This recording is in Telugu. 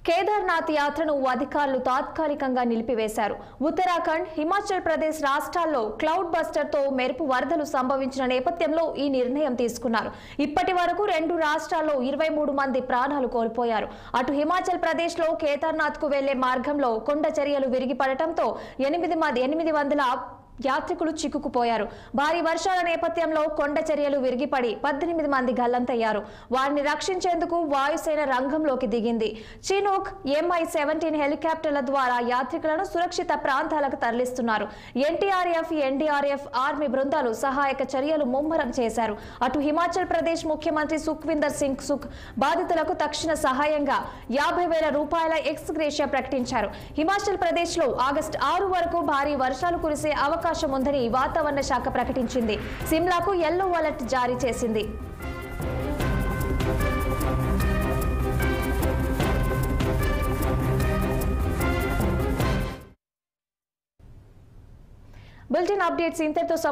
కేదార్నాథ్ యాత్రను అధికారులు తాత్కాలికంగా నిలిపివేశారు. ఉత్తరాఖండ్, హిమాచల్ ప్రదేశ్ రాష్ట్రాల్లో క్లౌడ్ బస్టర్తో మెరుపు వరదలు సంభవించిన నేపథ్యంలో ఈ నిర్ణయం తీసుకున్నారు. ఇప్పటి వరకు 2 రాష్ట్రాల్లో 23 మంది ప్రాణాలు కోల్పోయారు. అటు హిమాచల్ ప్రదేశ్లో కేదార్నాథ్కు వెళ్లే మార్గంలో కొండ చర్యలు విరిగిపడటంతో 800 యాత్రికులు చిక్కుకుపోయారు. భారీ వర్షాల నేపథ్యంలో కొండ చర్యలు విరిగిపడి 18 మంది గల్లంతయ్యారు. వారిని రక్షించేందుకు వాయుసేన రంగంలోకి దిగింది. చినూక్ Mi-17 హెలికాప్టర్ల ద్వారా యాత్రికులను సురక్షిత ప్రాంతాలకు తరలిస్తున్నారు. ఎన్టీఆర్ఎఫ్, ఎన్డీఆర్ఎఫ్, ఆర్మీ బృందాలు సహాయక చర్యలు ముమ్మరం చేశారు. అటు హిమాచల్ ప్రదేశ్ ముఖ్యమంత్రి సుఖ్వీందర్ సింగ్ సుఖ్ బాధితులకు తక్షణ సహాయంగా 50,000 రూపాయల ఎక్స్ గ్రేషియా ప్రకటించారు. హిమాచల్ ప్రదేశ్ లో ఆగస్టు 6 వరకు భారీ వర్షాలు కురిసే అవకాశం ఉందని వాతావరణ శాఖ ప్రకటించింది. సిమ్లాకు యెల్లో అలర్ట్ జారీ చేసింది. బులెటిన్ అప్డేట్స్ ఇంతటితో